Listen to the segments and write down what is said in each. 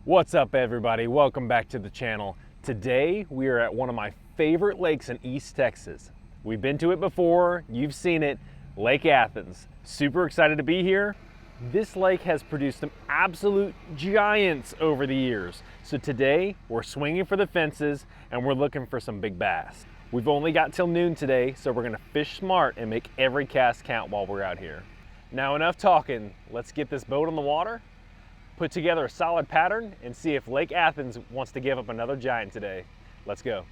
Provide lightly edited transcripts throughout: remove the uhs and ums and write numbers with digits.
What's up, everybody? Welcome back to the channel. Today we are at one of my favorite lakes in East Texas. We've been to it before, you've seen it, Lake Athens. Super excited to be here. This lake has produced some absolute giants over the years. So today we're swinging for the fences and we're looking for some big bass. We've only got till noon today, so we're gonna fish smart and make every cast count while we're out here. Now enough talking, let's get this boat on the water, put together a solid pattern, and see if Lake Athens wants to give up another giant today. Let's go.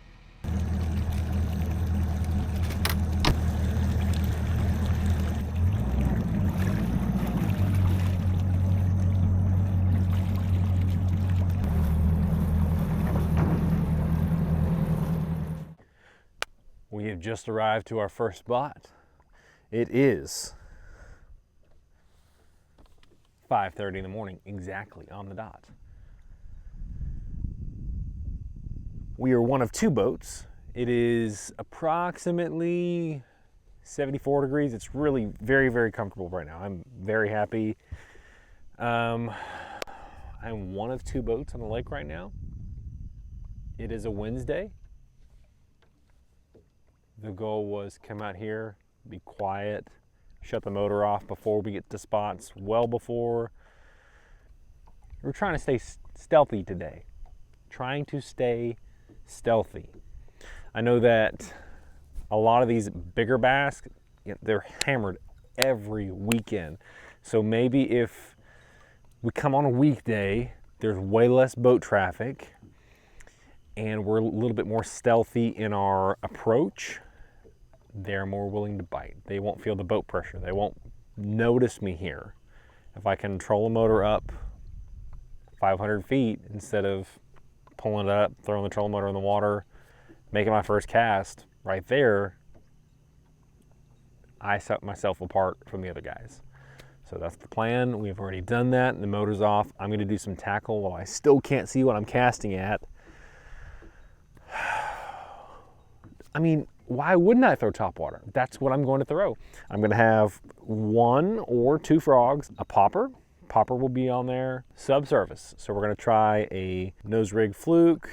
We have just arrived to our first spot. It is 5:30 in the morning, exactly on the dot. We are one of two boats. It is approximately 74 degrees. It's really very, very comfortable right now. I'm very happy. I'm one of two boats on the lake right now. It is a Wednesday. The goal was come out here, be quiet, shut the motor off before we get to spots, well before. We're trying to stay stealthy today. Trying to stay stealthy. I know that a lot of these bigger bass, they're hammered every weekend. So maybe if we come on a weekday, there's way less boat traffic and we're a little bit more stealthy in our approach, they're more willing to bite. They won't feel the boat pressure. They won't notice me here. If I can troll a motor up 500 feet instead of pulling it up, throwing the trolling motor in the water, making my first cast right there, I set myself apart from the other guys. So that's the plan. We've already done that and the motor's off. I'm gonna do some tackle while I still can't see what I'm casting at. I mean, why wouldn't I throw topwater? That's what I'm going to throw. I'm going to have one or two frogs, a popper. Popper will be on there, subsurface. So we're going to try a nose rig fluke.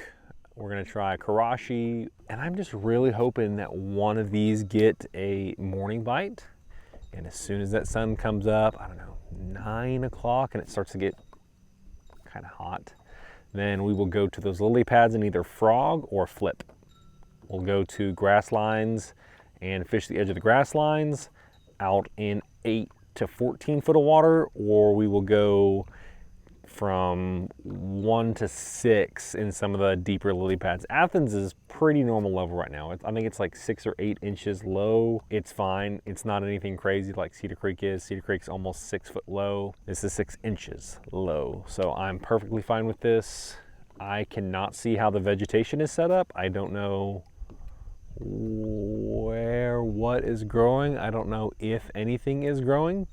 We're going to try karashi. And I'm just really hoping that one of these get a morning bite. And as soon as that sun comes up, I don't know, 9 o'clock, and it starts to get kind of hot, then we will go to those lily pads and either frog or flip. We'll go to grass lines and fish the edge of the grass lines out in 8 to 14 foot of water, or we will go from 1 to 6 in some of the deeper lily pads. Athens is pretty normal level right now. I think it's like 6 or 8 inches low. It's fine. It's not anything crazy like Cedar Creek is. Cedar Creek's almost 6 foot low. This is 6 inches low. So I'm perfectly fine with this. I cannot see how the vegetation is set up. I don't know what is growing. I don't know if anything is growing.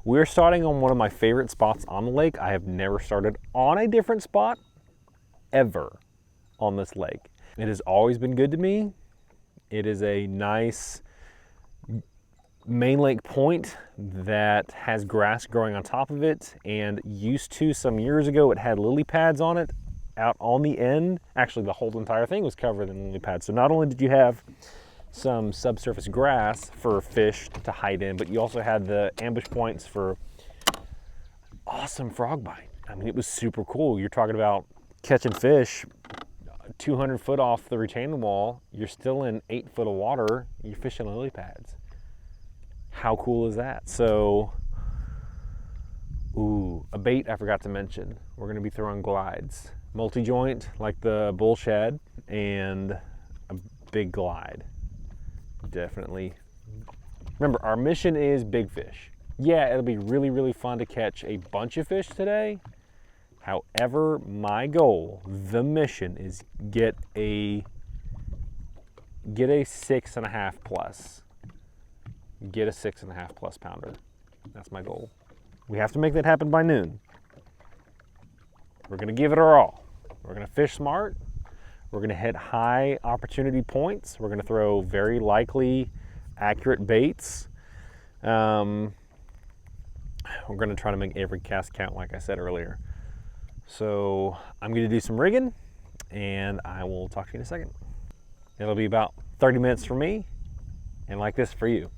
We're starting on one of my favorite spots on the lake. I have never started on a different spot ever on this lake. It has always been good to me. It is a nice main lake point that has grass growing on top of it, and used to some years ago it had lily pads on it out on the end. Actually, the whole entire thing was covered in lily pads. So not only did you have some subsurface grass for fish to hide in, but you also had the ambush points for awesome frog bite. I mean, it was super cool. You're talking about catching fish 200 foot off the retaining wall. You're still in 8 foot of water. You're fishing lily pads. How cool is that? So, ooh, a bait I forgot to mention. We're gonna be throwing glides. Multi-joint like the bull shad and a big glide. Definitely. Remember, our mission is big fish. Yeah, it'll be really, really fun to catch a bunch of fish today. However, my goal, the mission, is get a 6.5 plus. Get a 6.5 plus pounder. That's my goal. We have to make that happen by noon. We're gonna give it our all. We're gonna fish smart. We're gonna hit high opportunity points. We're gonna throw very likely accurate baits. We're gonna try to make every cast count like I said earlier. So I'm gonna do some rigging and I will talk to you in a second. It'll be about 30 minutes for me and like this for you.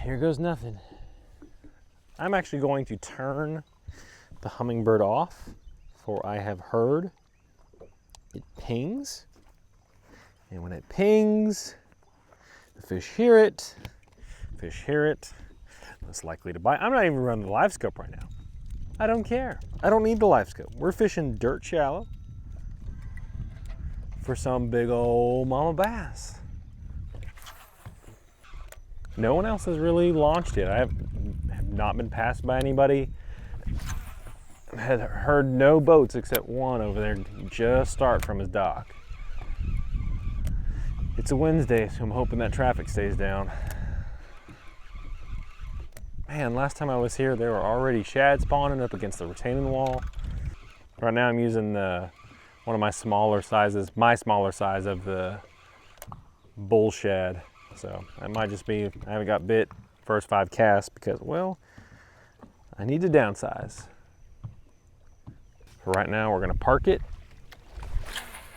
Here goes nothing. I'm actually going to turn the hummingbird off, for I have heard it pings. And when it pings, the fish hear it. Fish hear it, less likely to bite. I'm not even running the live scope right now. I don't care. I don't need the live scope. We're fishing dirt shallow for some big old mama bass. No one else has really launched yet. I have not been passed by anybody. I had heard no boats except one over there just start from his dock. It's a Wednesday, so I'm hoping that traffic stays down. Man, last time I was here, there were already shad spawning up against the retaining wall. Right now I'm using one of my smaller sizes, my smaller size of the bull shad. So that might just be, I haven't got bit first 5 casts because, well, I need to downsize. For right now, we're gonna park it,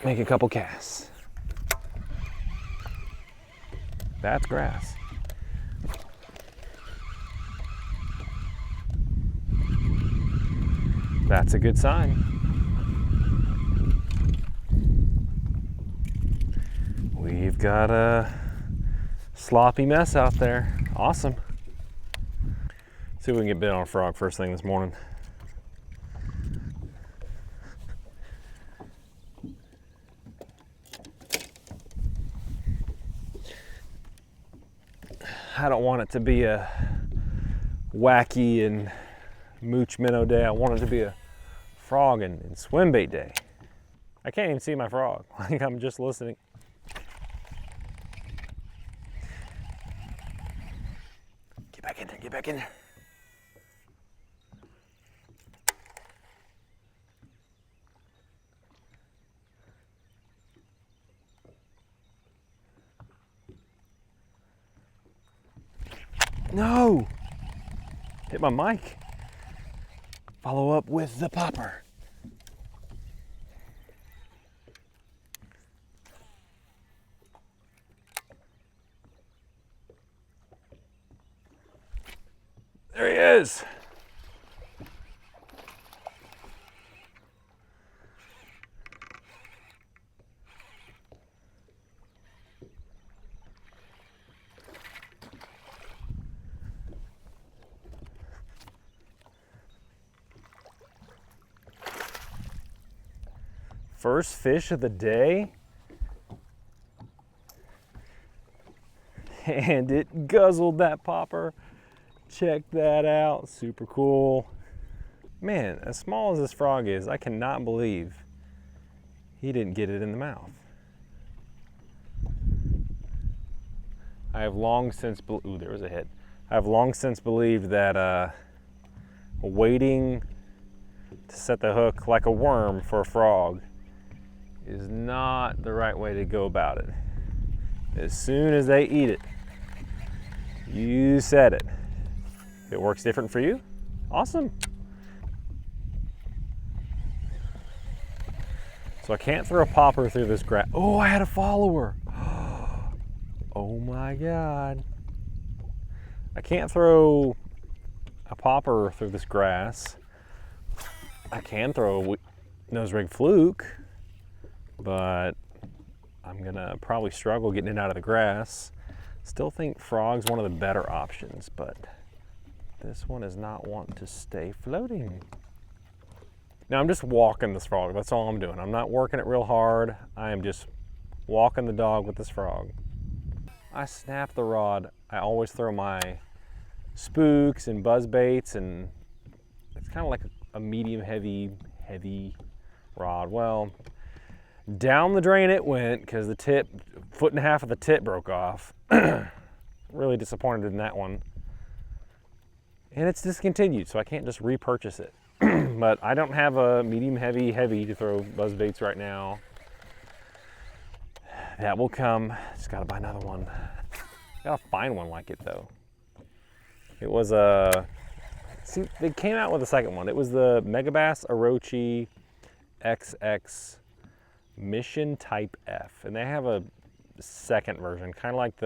make a couple casts. That's grass. That's a good sign. We've got a sloppy mess out there. Awesome. See if we can get bit on a frog first thing this morning. I don't want it to be a wacky and mooch minnow day. I want it to be a frog and swim bait day. I can't even see my frog. Like, I'm just listening. Get back in there, get back in there. No! Hit my mic. Follow up with the popper. There he is. First fish of the day, and it guzzled that popper. Check that out, super cool. Man, as small as this frog is, I cannot believe he didn't get it in the mouth. I have long since, ooh, there was a hit. I have long since believed that waiting to set the hook like a worm for a frog is not the right way to go about it. As soon as they eat it, you set it. If it works different for you, awesome. So I can't throw a popper through this grass. Oh, I had a follower. Oh my God. I can't throw a popper through this grass. I can throw a nose rig fluke, but I'm gonna probably struggle getting it out of the grass. Still think frog's one of the better options, but this one is not wanting to stay floating. Now I'm just walking this frog, that's all I'm doing. I'm not working it real hard. I am just walking the dog with this frog. I snap the rod. I always throw my spooks and buzz baits, and it's kind of like a medium heavy rod. Well, down the drain it went because the tip, 1.5 feet of the tip broke off. Really disappointed in that one. And it's discontinued, so I can't just repurchase it. But I don't have a medium heavy to throw buzz baits right now. That will come. Just gotta buy another one. Gotta find one like it though. It was a, see, they came out with a second one. It was the Megabass Orochi XX Mission Type F, and they have a second version, kind of like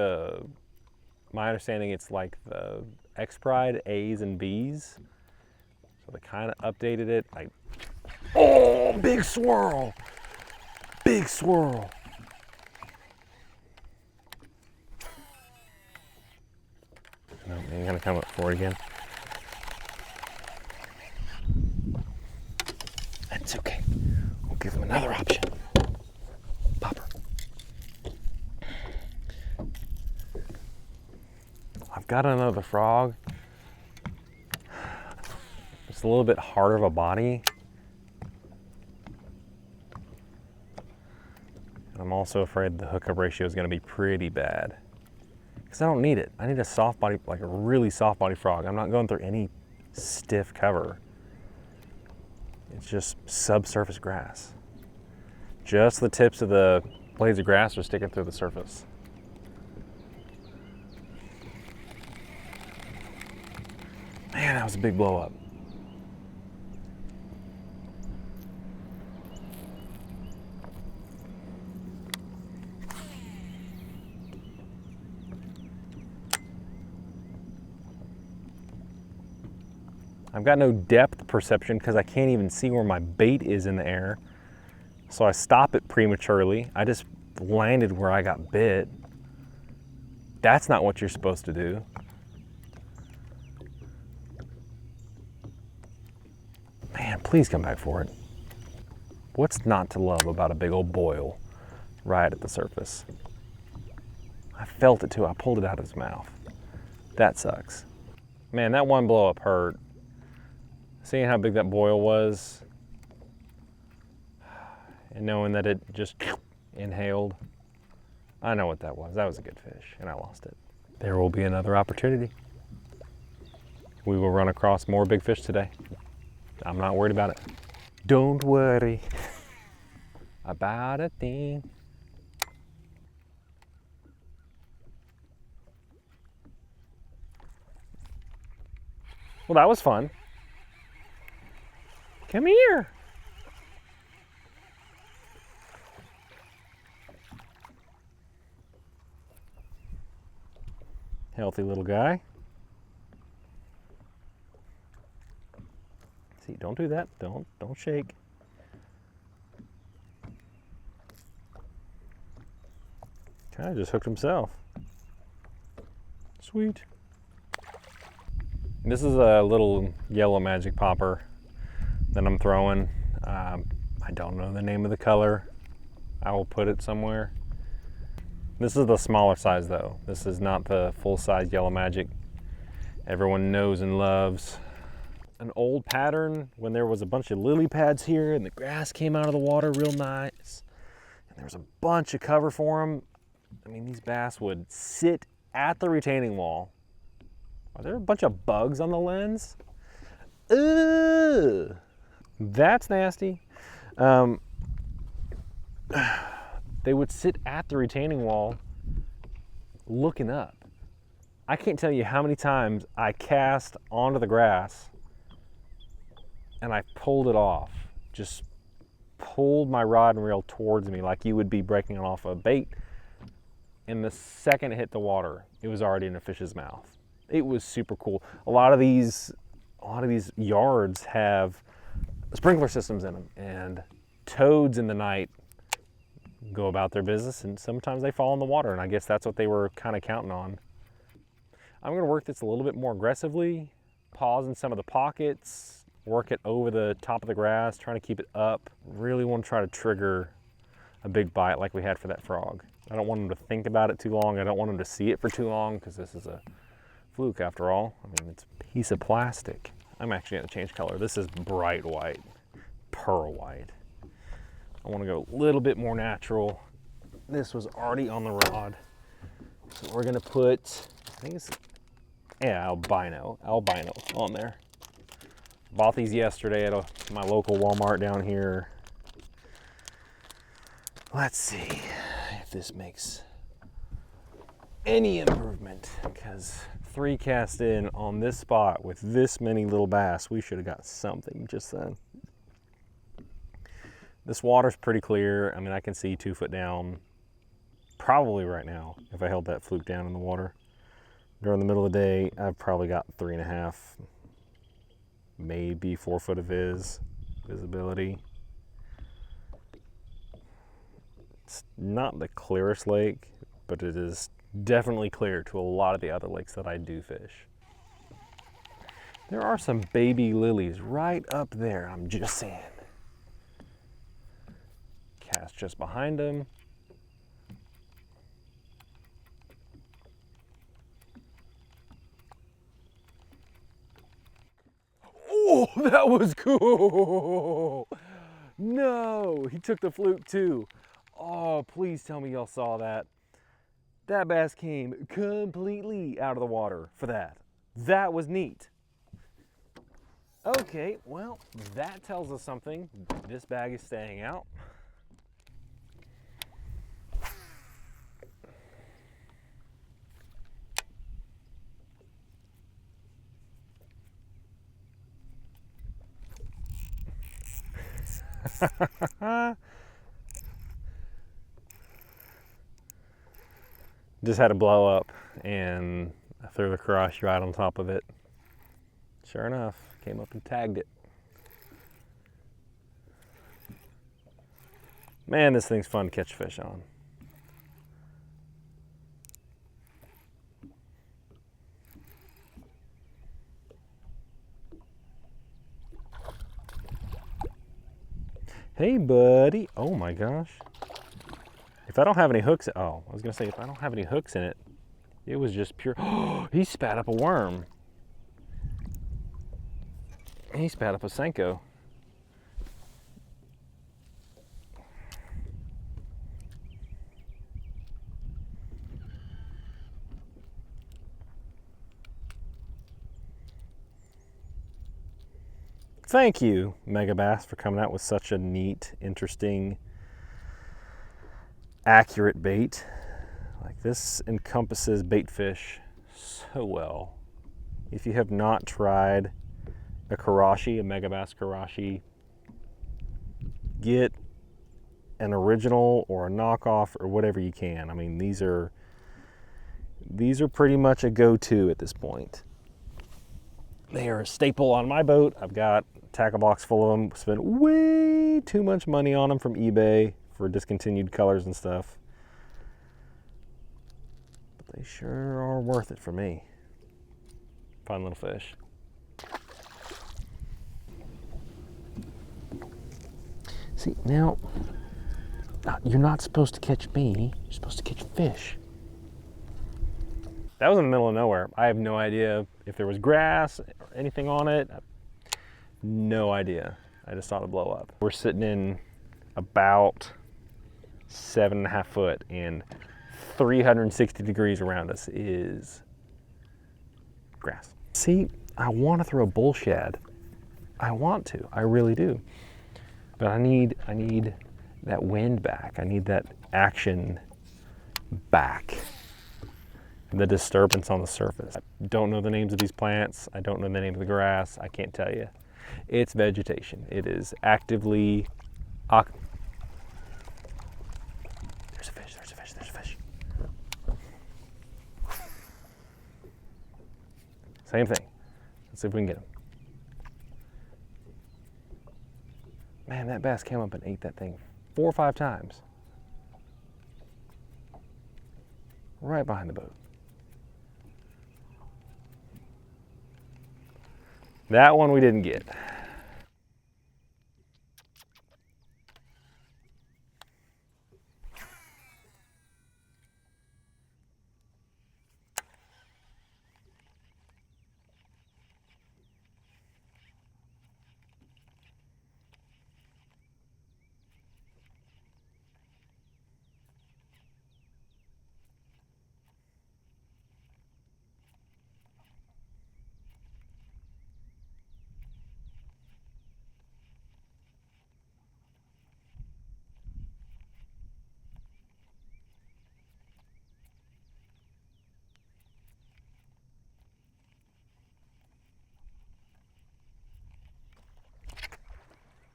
my understanding it's like the X Pride A's and B's. So they kind of updated it. Like, oh, big swirl, big swirl. No, you're gonna come up for it again. That's okay. We'll give him another option. Popper. I've got another frog. It's a little bit harder of a body. And I'm also afraid the hookup ratio is going to be pretty bad. Because I don't need it. I need a soft body, like a really soft body frog. I'm not going through any stiff cover. It's just subsurface grass. Just the tips of the blades of grass are sticking through the surface. Man, that was a big blow up. I've got no depth perception because I can't even see where my bait is in the air. So I stop it prematurely. I just landed where I got bit. That's not what you're supposed to do. Man, please come back for it. What's not to love about a big old boil right at the surface? I felt it too. I pulled it out of his mouth. That sucks. Man, that one blow up hurt. Seeing how big that boil was and knowing that it just inhaled, I know what that was. That was a good fish and I lost it. There will be another opportunity. We will run across more big fish today. I'm not worried about it. Don't worry about a thing. Well, that was fun. Come here. Healthy little guy. See, don't do that. Don't shake. Kind of just hooked himself. Sweet. This is a little yellow magic popper that I'm throwing. I don't know the name of the color. I will put it somewhere. This is the smaller size though. This is not the full size yellow magic everyone knows and loves. An old pattern when there was a bunch of lily pads here and the grass came out of the water real nice. And there was a bunch of cover for them. I mean, these bass would sit at the retaining wall. Are there a bunch of bugs on the lens? Ugh. That's nasty. They would sit at the retaining wall looking up. I can't tell you how many times I cast onto the grass and I pulled it off. Just pulled my rod and reel towards me like you would be breaking it off a bait. And the second it hit the water, it was already in a fish's mouth. It was super cool. A lot of these yards have sprinkler systems in them, and toads in the night go about their business and sometimes they fall in the water, and I guess that's what they were kind of counting on. I'm gonna work this a little bit more aggressively, pause in some of the pockets, work it over the top of the grass, trying to keep it up. Really want to try to trigger a big bite like we had for that frog. I don't want them to think about it too long. I don't want them to see it for too long because this is a fluke after all. I mean, it's a piece of plastic. I'm actually gonna change color. This is bright white, pearl white. I wanna go a little bit more natural. This was already on the rod. So we're gonna put, I think it's, yeah, albino on there. Bought these yesterday at my local Walmart down here. Let's see if this makes any improvement, because 3 cast in on this spot with this many little bass, we should have got something just then. This water's pretty clear. I mean, I can see 2 foot down probably right now if I held that fluke down in the water. During the middle of the day, I've probably got 3.5, maybe 4 foot of visibility. It's not the clearest lake, but it is definitely clear to a lot of the other lakes that I do fish. There are some baby lilies right up there, I'm just saying. Cast just behind them. Oh, that was cool. No, he took the fluke too. Oh, please tell me y'all saw that. That bass came completely out of the water for that. That was neat. Okay, well, that tells us something. This bag is staying out. Just had to blow up, and I threw the crush right on top of it. Sure enough, came up and tagged it. Man, this thing's fun to catch fish on. Hey, buddy. Oh my gosh. If I don't have any hooks, oh, I was gonna say, if I don't have any hooks in it, it was just pure. Oh, he spat up a worm. He spat up a Senko. Thank you, Mega Bass, for coming out with such a neat, interesting, accurate bait. Like, this encompasses bait fish so well. If you have not tried a Karashi, a Mega Bass Karashi, get an original or a knockoff or whatever you can. I mean, these are pretty much a go-to at this point. They are a staple on my boat. I've got a tackle box full of them. Spent way too much money on them from eBay for discontinued colors and stuff. But they sure are worth it for me. Fun little fish. See, now, you're not supposed to catch me. You're supposed to catch fish. That was in the middle of nowhere. I have no idea if there was grass or anything on it. No idea. I just saw it blow up. We're sitting in about 7.5 foot, and 360 degrees around us is grass. See, I want to throw a bull shad. I want to. I really do. But I need that wind back. I need that action back. The disturbance on the surface. I don't know the names of these plants. I don't know the name of the grass. I can't tell you. It's vegetation. It is actively. There's a fish, there's a fish, there's a fish. Same thing. Let's see if we can get him. Man, that bass came up and ate that thing 4 or 5 times. Right behind the boat. That one we didn't get.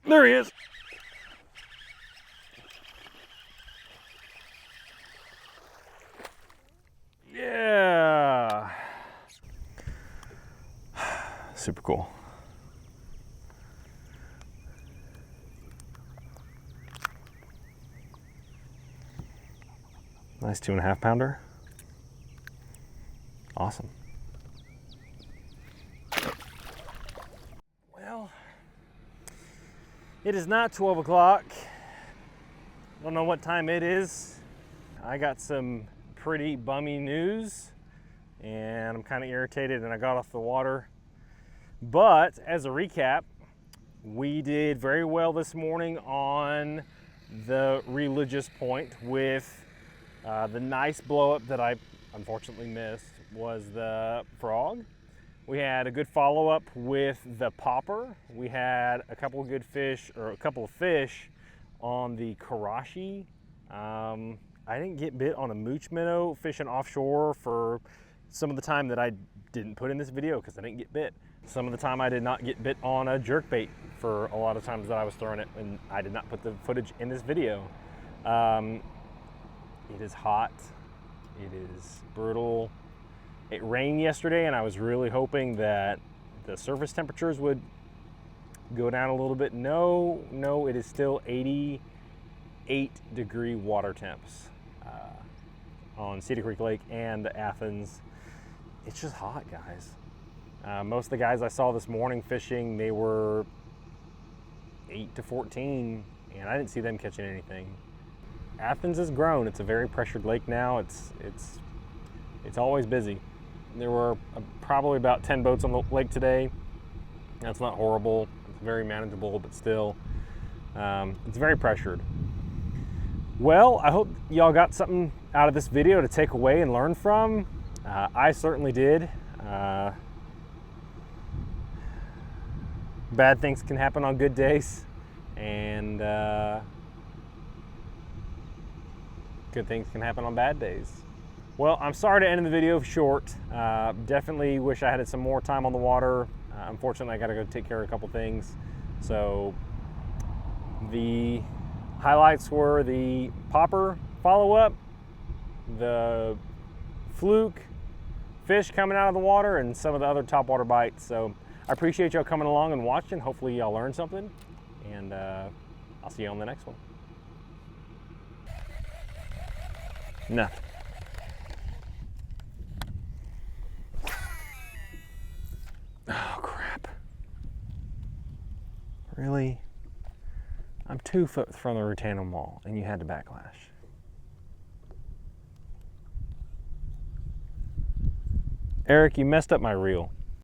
There he is. Super cool. Nice 2.5 pounder. Awesome. Well, it is not 12 o'clock. I don't know what time it is. I got some pretty bummy news and I'm kind of irritated and I got off the water. But as a recap, we did very well this morning on the religious point with the nice blow up that I unfortunately missed was the frog. We had a good follow up with the popper. We had a couple of good fish, or a couple of fish on the karashi. I didn't get bit on a mooch minnow fishing offshore for some of the time that I didn't put in this video because I didn't get bit. Some of the time I did not get bit on a jerkbait for a lot of times that I was throwing it, and I did not put the footage in this video. It is hot, it is brutal. It rained yesterday and I was really hoping that the surface temperatures would go down a little bit. No, it is still 88-degree water temps on Cedar Creek Lake and Athens. It's just hot, guys. Most of the guys I saw this morning fishing, they were 8 to 14, and I didn't see them catching anything. Athens has grown. It's a very pressured lake now. It's always busy. There were probably about 10 boats on the lake today. That's not horrible. It's very manageable, but still, it's very pressured. Well, I hope y'all got something out of this video to take away and learn from. I certainly did. Bad things can happen on good days, and good things can happen on bad days. Well, I'm sorry to end the video short. Definitely wish I had some more time on the water. Unfortunately, I gotta go take care of a couple things. So the highlights were the popper follow-up, the fluke fish coming out of the water, and some of the other topwater bites. So I appreciate y'all coming along and watching. Hopefully y'all learned something, and I'll see you on the next one. Nothing. Oh, crap. Really? I'm 2 foot from the retaining wall, and you had to backlash. Eric, you messed up my reel.